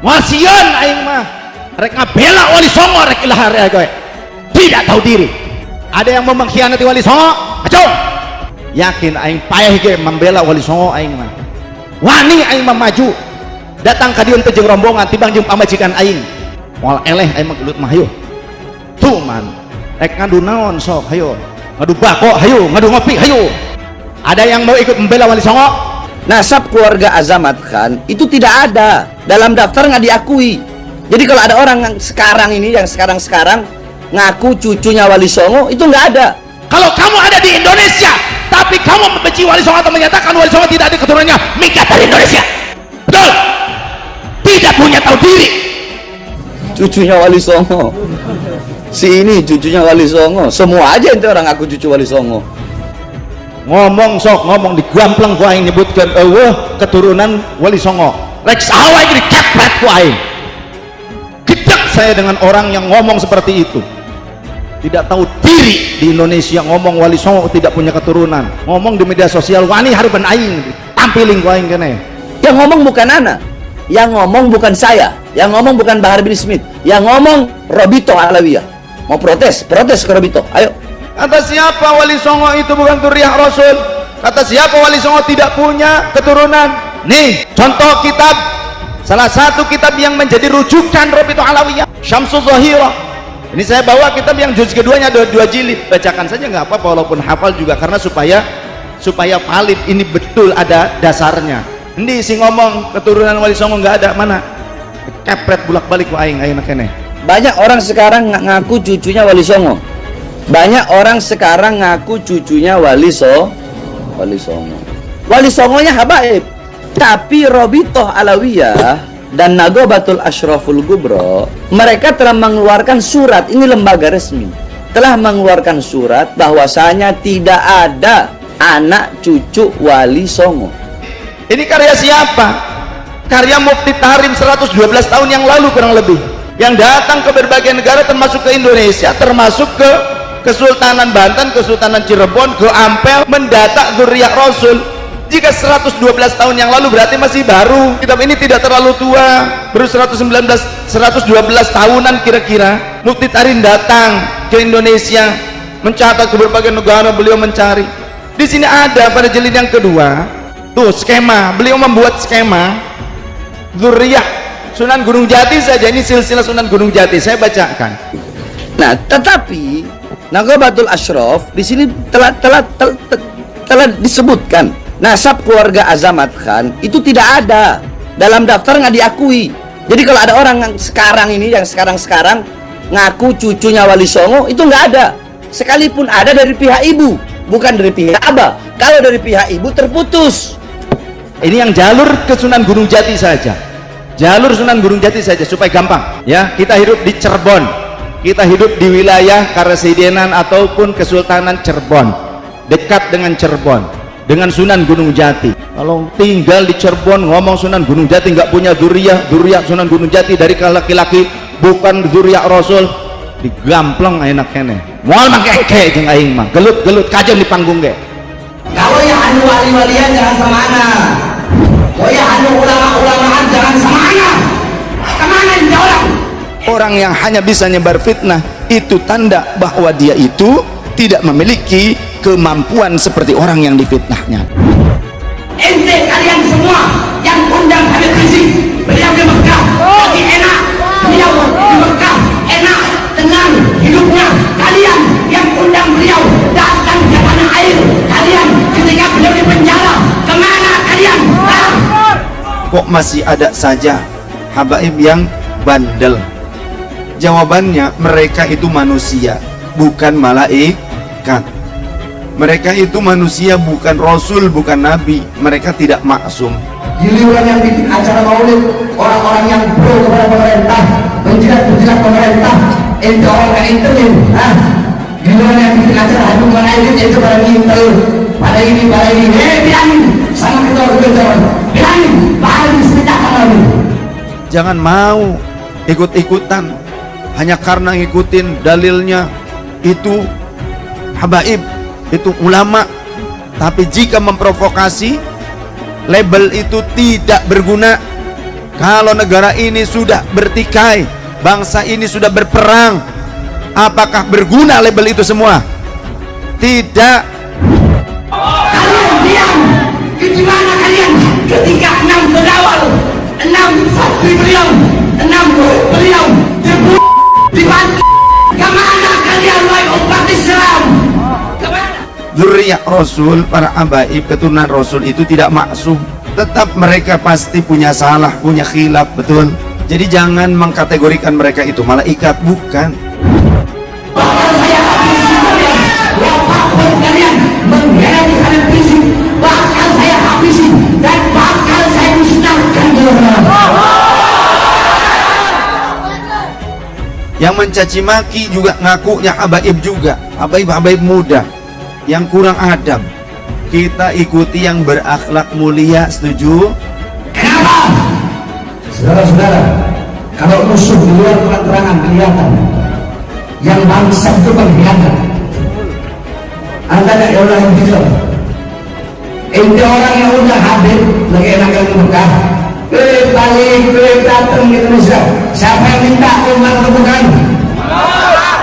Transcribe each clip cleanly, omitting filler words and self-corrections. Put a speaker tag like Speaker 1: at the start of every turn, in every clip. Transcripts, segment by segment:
Speaker 1: Wasian aing mah rek ngabela Wali Songo rek ilahar gue tidak tahu diri. Ada yang mau mengkhianati Wali Songo, aco yakin aing payah ge membela Wali Songo aing mah wani aing mah maju datang ka dieu teh jeung rombongan tibang jeung pamajikan aing moal eleh aing mah gelut mah hayu tuh man rek ngadu naon sok hayu ngadu bako hayu ngadu ngopi hayu. Ada yang mau ikut membela Wali Songo?
Speaker 2: Nasab keluarga Azamat Khan itu tidak ada dalam daftar, nggak diakui. Jadi kalau ada orang yang sekarang ini yang sekarang ngaku cucunya Wali Songo, itu nggak ada.
Speaker 1: Kalau kamu ada di Indonesia tapi kamu membenci Wali Songo atau menyatakan Wali Songo tidak ada keturunannya, minggat dari Indonesia. Betul? Tidak punya tahu diri.
Speaker 2: Cucunya Wali Songo, si ini cucunya Wali Songo, semua aja itu orang ngaku cucu Wali Songo.
Speaker 1: Ngomong sok ngomong di gamplang ku aing nyebutkan keturunan Wali Songo rek saha iki dikepret ku aing. Gedek saya dengan orang yang ngomong seperti itu. Tidak tahu diri di Indonesia ngomong Wali Songo tidak punya keturunan, ngomong di media sosial wani harupan aing tampiling ku aing kene.
Speaker 2: Yang ngomong bukan Ana, yang ngomong bukan saya, yang ngomong bukan Bahar bin Smith, yang ngomong Robito Alawiyah. Mau protes ke Robito, ayo.
Speaker 1: Kata siapa Wali Songo itu bukan zuriyah Rasul? Kata siapa Wali Songo tidak punya keturunan? Nih contoh kitab, salah satu kitab yang menjadi rujukan Robito Alawiyah, Syamsul Zahira. Ini saya bawa kitab yang juz keduanya ada 2 jilid, bacakan saja nggak apa-apa walaupun hafal juga, karena supaya valid ini betul ada dasarnya. Ini si ngomong keturunan Wali Songo nggak ada, mana kepret bulak-balik ku aing kene.
Speaker 2: Banyak orang sekarang ngaku cucunya Wali Songo. Banyak orang sekarang ngaku cucunya Wali Songo. Wali Songonya habaib. Tapi Robito Alawiyah dan Nagobatul Ashraful Gubro, mereka telah mengeluarkan surat, ini lembaga resmi, telah mengeluarkan surat bahwasanya tidak ada anak cucu Wali Songo.
Speaker 1: Ini karya siapa? Karya Mufti Tahrim 112 tahun yang lalu kurang lebih, yang datang ke berbagai negara termasuk ke Indonesia, termasuk ke Kesultanan Banten, Kesultanan Cirebon, ke Ampel, mendata zuriyah Rasul. Jika 112 tahun yang lalu berarti masih baru. Kitab ini tidak terlalu tua, baru 112 tahunan kira-kira. Mufti Tahrim datang ke Indonesia, mencatat ke berbagai negara, beliau mencari. Di sini ada pada jilid yang kedua, tuh skema, beliau membuat skema zuriyah Sunan Gunung Jati saja. Ini silsilah Sunan Gunung Jati, saya bacakan.
Speaker 2: Nah, tetapi Nagobatul Ashraf di sini telah disebutkan nasab keluarga Azamat Khan itu tidak ada dalam daftar, nggak diakui. Jadi kalau ada orang yang sekarang ini yang sekarang ngaku cucunya Wali Songo, itu nggak ada. Sekalipun ada dari pihak ibu, bukan dari pihak abah. Kalau dari pihak ibu terputus.
Speaker 1: Ini yang jalur ke Sunan Gunung Jati saja, jalur Sunan Gunung Jati saja supaya gampang ya. Kita hidup di Cirebon, kita hidup di wilayah Karesidenan ataupun Kesultanan Cirebon, dekat dengan Cirebon, dengan Sunan Gunung Jati. Kalau tinggal di Cirebon ngomong Sunan Gunung Jati nggak punya zuriyah Sunan Gunung Jati dari laki-laki bukan zuriyah Rasul, digampleng enak kene. Moal make eke jeung aing mah gelut kajem di panggung ge.
Speaker 3: Kalau yang anu wali-walian jangan sama ana. Oh ya anu ulama-ulamaan jangan sama ana. Kemana ini orang?
Speaker 1: Orang yang hanya bisa nyebar fitnah itu tanda bahwa dia itu tidak memiliki kemampuan seperti orang yang difitnahnya.
Speaker 3: Ente kalian semua yang undang Habib Rizik, beliau di Mekah lagi enak, beliau di Mekah enak, tenang hidupnya. Kalian yang undang beliau datang ke tanah air, kalian ketika beliau di penjara, kemana kalian?
Speaker 1: Kok masih ada saja habaib yang bandel? Jawabannya, mereka itu manusia, bukan malaikat. Mereka itu manusia, bukan rasul, bukan nabi. Mereka tidak maksum.
Speaker 3: Giliran yang bikin acara maulid, orang-orang yang pro kepada pemerintah, menjilat pemerintah, ente orang yang intelin, giliran yang bikin acara hadu maulid itu pada ngintel, pada ini, bilangin sama ketua, bilangin, bahkan diseritakan lagi.
Speaker 1: Jangan mau ikut-ikutan hanya karena ngikutin dalilnya itu habaib, itu ulama. Tapi jika memprovokasi, label itu tidak berguna. Kalau negara ini sudah bertikai, bangsa ini sudah berperang, apakah berguna label itu semua? Tidak.
Speaker 3: Kalian diam. Di mana kalian ketika 6 pegawai, 6 satri beliau, 6 murid beliau dibunuh, dibantu? Kemana kalian wahai umat Islam? Kemana?
Speaker 1: Dzurriyyah Rasul, para habaib keturunan Rasul itu tidak maksum. Tetap mereka pasti punya salah, punya khilaf, betul. Jadi jangan mengkategorikan mereka itu malaikat, bukan.
Speaker 3: Bakal saya habisi kalian, walaupun kalian mengkhianati kalian prinsip, bakal saya habisi dan bakal saya musnahkan.
Speaker 1: Yang mencaci maki juga ngakunya habaib juga, habaib muda yang kurang adab. Kita ikuti yang berakhlak mulia, setuju?
Speaker 3: Kenapa? Saudara-saudara, kalau musuh di luar terang-terangan kelihatan, yang bangsa itu pengkhianat. Anda tidak orang yang tidak. Ente orang yang udah hadir lagi enak-enak di Mekah, balik, datang ke Indonesia. Siapa yang minta umat atau bukan?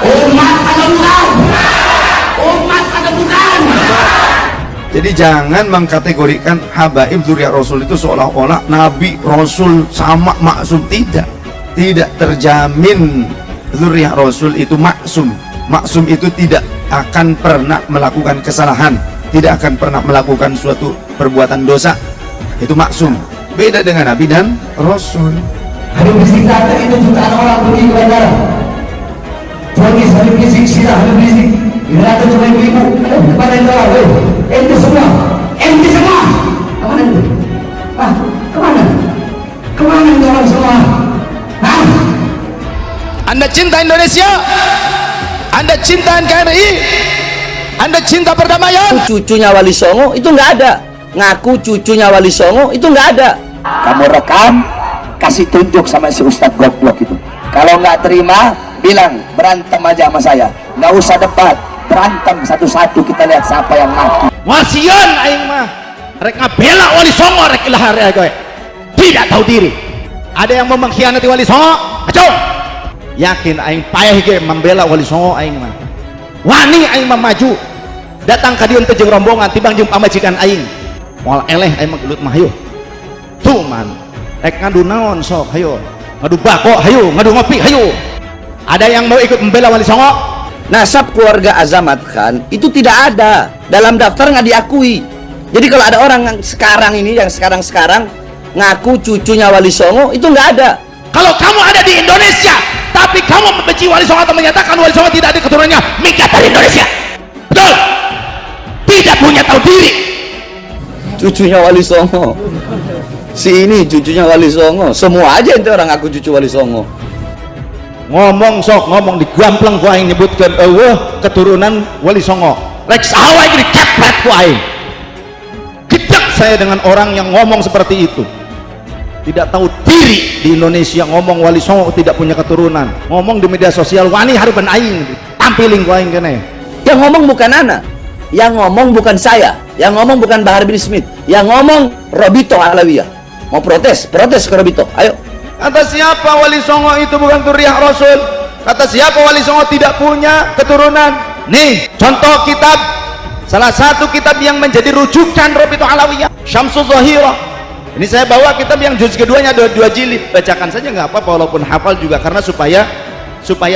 Speaker 3: Umat atau bukan? Umat atau bukan?
Speaker 1: Jadi jangan mengkategorikan habaib dzurriyyah Rasul itu seolah-olah Nabi Rasul sama maksum. Tidak terjamin dzurriyyah Rasul itu maksum. Maksum itu tidak akan pernah melakukan kesalahan, tidak akan pernah melakukan suatu perbuatan dosa. Itu maksum. Beda dengan Nabi dan Rasul.
Speaker 3: Habib Rizik datang itu jutaan orang pergi ke bandara. Fonis Habib Rizik, sirah Habib Rizik. Ini datang cuma ibu-ibu. Kepada itu orang, ente semua. Kemana itu? Kemana? Kemana itu orang semua? Hah?
Speaker 1: Anda cinta Indonesia? Anda cinta NKRI? Anda cinta perdamaian?
Speaker 2: Cucunya Wali Songo itu nggak ada. Ngaku cucunya Wali Songo itu nggak ada. Kamu rekam, kasih tunjuk sama si Ustadz goblok itu. Kalau nggak terima, bilang berantem aja sama saya. Nggak usah debat, berantem satu-satu, kita lihat siapa yang mati.
Speaker 1: Wasian aing mah rek ngabela Wali Songo rek ilahar gue. Tidak tahu diri. Ada yang mau mengkhianati Wali Songo? Aco. Yakin aing payah ge membela Wali Songo aing mah. Wani aing mah maju. Datang ka dieu teh jeung rombongan tibang jeung pamajikan aing. Moal eleh aing mah gelut mah hayu. Tuh man. Rek ngadu naon sok hayu. Ngadu bako hayu, ngadu ngopi hayu. Ada yang mau ikut membela Wali Songo?
Speaker 2: Nasab keluarga Azamat Khan itu tidak ada dalam daftar, nggak diakui. Jadi kalau ada orang yang sekarang ini, yang sekarang ngaku cucunya Wali Songo, itu nggak ada.
Speaker 1: Kalau kamu ada di Indonesia tapi kamu membenci Wali Songo atau menyatakan Wali Songo tidak ada keturunannya, minggat dari Indonesia. Betul? Tidak punya tahu diri.
Speaker 2: Cucunya Wali Songo, si ini cucunya Wali Songo, semua aja itu orang ngaku cucu Wali Songo.
Speaker 1: Ngomong sok ngomong digampleng ku aing nyebutkeun eueuh keturunan Wali Songo. Rek saha iki dikepret ku aing. Gedek saya dengan orang yang ngomong seperti itu. Tidak tahu diri di Indonesia ngomong Wali Songo tidak punya keturunan. Ngomong di media sosial wani harupan aing. Tampilin ku aing kene.
Speaker 2: Yang ngomong bukan Ana, yang ngomong bukan saya, yang ngomong bukan Bahar bin Smith, yang ngomong Robito Alawiyah. Mau protes ke Robito, ayo.
Speaker 1: Kata siapa Wali Songo itu bukan dzurriyyah Rasul? Kata siapa Wali Songo tidak punya keturunan? Nih contoh kitab, salah satu kitab yang menjadi rujukan Robito Alawiyah, Syamsul Zahirah. Ini saya bawa kitab yang juz keduanya ada 2 jilid. Bacakan saja nggak apa-apa walaupun hafal juga, karena supaya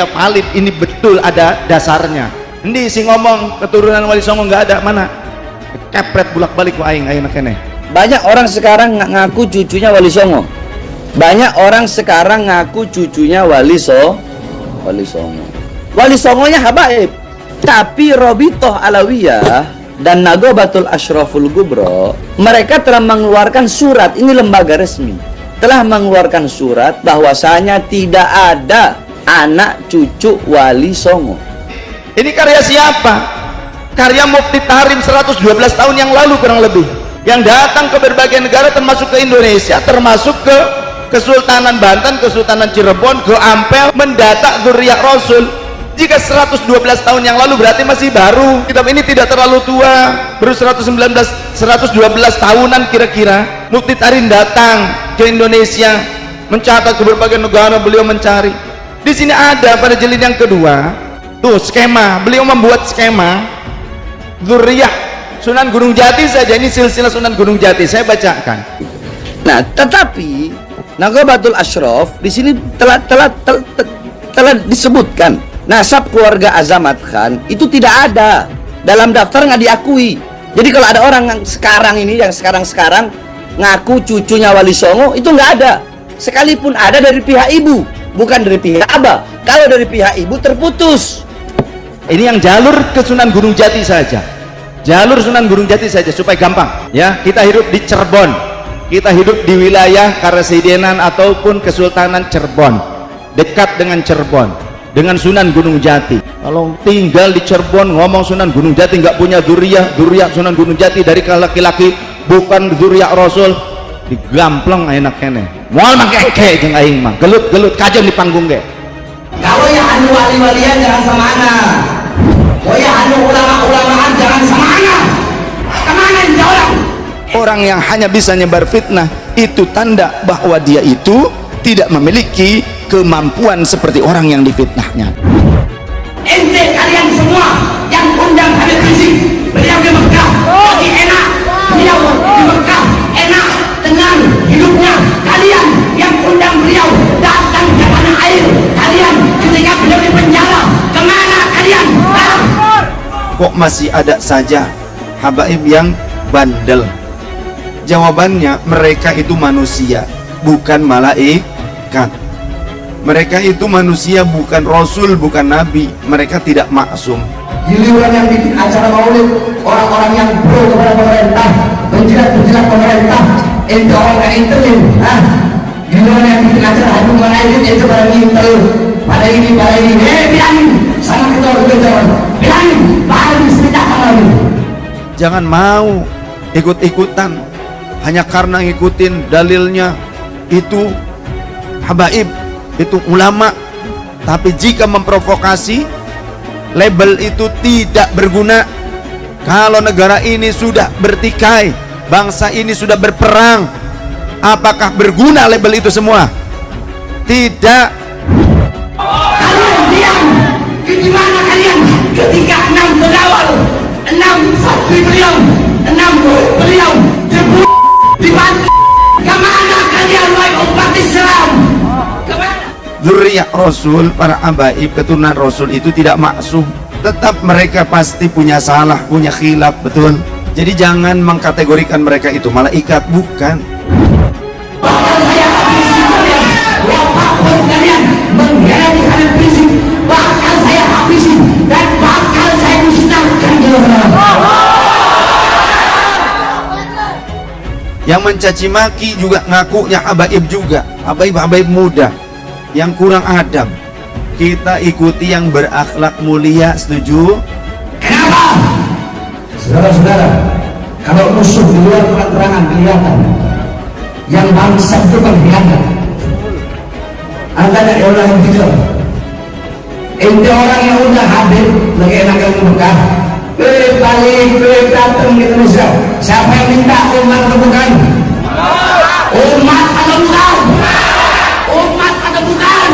Speaker 1: valid, ini betul ada dasarnya. Ini si ngomong keturunan Wali Songo nggak ada, mana? Kepret bulak-balik ku aing kene.
Speaker 2: Banyak orang sekarang ngaku cucunya Wali Songo. Banyak orang sekarang ngaku cucunya Wali Songo. Wali Songonya habaib. Tapi Robitoh Alawiyah dan Nagobatul Ashraful Gubro, mereka telah mengeluarkan surat, ini lembaga resmi, telah mengeluarkan surat bahwasanya tidak ada anak cucu Wali Songo.
Speaker 1: Ini karya siapa? Karya Mufti Tahrim 112 tahun yang lalu kurang lebih, yang datang ke berbagai negara termasuk ke Indonesia, termasuk ke Kesultanan Banten, Kesultanan Cirebon, ke Ampel, mendata dzurriyyah Rasul. Jika 112 tahun yang lalu berarti masih baru. Kitab ini tidak terlalu tua, baru 112 tahunan kira-kira. Mufti Tahrim datang ke Indonesia, mencatat ke berbagai negara, beliau mencari. Di sini ada pada jilid yang kedua, tuh skema, beliau membuat skema dzurriyyah Sunan Gunung Jati saja. Ini silsilah Sunan Gunung Jati, saya bacakan.
Speaker 2: Nah, tetapi Naghabatul Ashraf di sini telah disebutkan nasab keluarga Azamat Khan itu tidak ada dalam daftar, nggak diakui. Jadi kalau ada orang yang sekarang ini, yang sekarang ngaku cucunya Wali Songo, itu nggak ada. Sekalipun ada dari pihak ibu, bukan dari pihak abah. Kalau dari pihak ibu terputus.
Speaker 1: Ini yang jalur ke Sunan Gunung Jati saja, jalur Sunan Gunung Jati saja supaya gampang ya. Kita hidup di Cirebon, kita hidup di wilayah Karesidenan ataupun Kesultanan Cirebon, dekat dengan Cirebon, dengan Sunan Gunung Jati. Kalau tinggal di Cirebon ngomong Sunan Gunung Jati nggak punya dzurriyyah Sunan Gunung Jati dari laki-laki, bukan dzurriyyah Rasul, digampleng enak kene. Moal make jeung aing mah gelut-gelut kajen di panggung ge.
Speaker 3: Kalau yang anu wali-walian jangan semana. Oh ya anu ulama-ulamaan jangan semana. Kemana ini orang?
Speaker 1: Orang yang hanya bisa nyebar fitnah itu tanda bahwa dia itu tidak memiliki kemampuan seperti orang yang difitnahnya.
Speaker 3: Ente kalian semua yang undang Habib Rizik, beliau di Mekah lagi enak, beliau di Mekah enak, tenang hidupnya. Kalian yang undang beliau datang ke tanah air, kalian ketika beliau di penjara, kemana kalian?
Speaker 1: Kok masih ada saja habaib yang bandel? Jawabannya, mereka itu manusia, bukan malaikat. Mereka itu manusia, bukan rasul, bukan nabi. Mereka tidak maksum.
Speaker 3: Giliran yang bikin acara maulid, orang-orang yang pro kepada pemerintah, menjilat-menjilat pemerintah, ente orang gak intelin, giliran yang bikin acara hadu malaikit, ente pada ngintel, pada ini, bilangin sama ketua-ketua, bilangin, baru diseritakan lagi.
Speaker 1: Jangan mau ikut-ikutan hanya karena ngikutin dalilnya itu habaib, itu ulama. Tapi jika memprovokasi, label itu tidak berguna. Kalau negara ini sudah bertikai, bangsa ini sudah berperang, apakah berguna label itu semua? Tidak.
Speaker 3: Kalian diam. Gimana kalian ketika 6 pengawal, 6 santri beliau, 6 murid beliau dibantu? Kemana kalian wahai umat Islam? Kemana?
Speaker 1: Dzurriyyah Rasul, para habaib keturunan Rasul itu tidak maksum. Tetap mereka pasti punya salah, punya khilaf, betul. Jadi jangan mengkategorikan mereka itu malaikat, bukan.
Speaker 3: Bahkan saya habisi kalian, walaupun kalian mengkhianati Habib Rizik, bahkan saya habisi dan bakal saya musnahkan.
Speaker 1: Yang mencaci maki juga ngakunya habaib juga, habaib muda yang kurang adab. Kita ikuti yang berakhlak mulia, setuju?
Speaker 3: Kenapa? Saudara-saudara, kalau musuh di luar terang-terangan kelihatan, yang bangsa itu pengkhianat. Anda dari orang yang tidak. Ente orang yang udah Habib lagi enak yang Mekah, balik datang di Indonesia. Siapa yang minta umat atau bukan? Umat atau bukan? Umat atau bukan?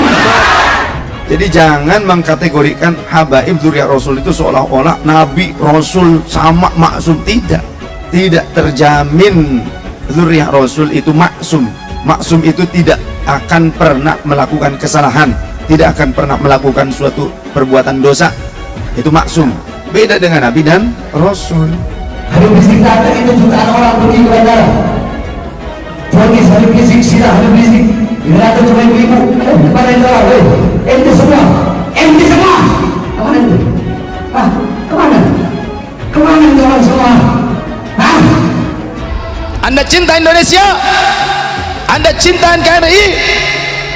Speaker 1: Jadi jangan mengkategorikan habaib dzurriyyah Rasul itu seolah-olah nabi Rasul sama maksum. Tidak terjamin dzurriyyah Rasul itu maksum. Maksum itu tidak akan pernah melakukan kesalahan, tidak akan pernah melakukan suatu perbuatan dosa. Itu maksum. Beda dengan nabi dan Rasul.
Speaker 3: Habib Rizik datang itu jutaan orang pergi ke bandara. Fonis Habib Rizik, sirah Habib Rizik. Ini datang cuma ibu-ibu. Kepada itu orang, ente semua. Kemana itu? Kemana? Kemana itu orang semua?
Speaker 1: Anda cinta Indonesia? Anda cinta NKRI?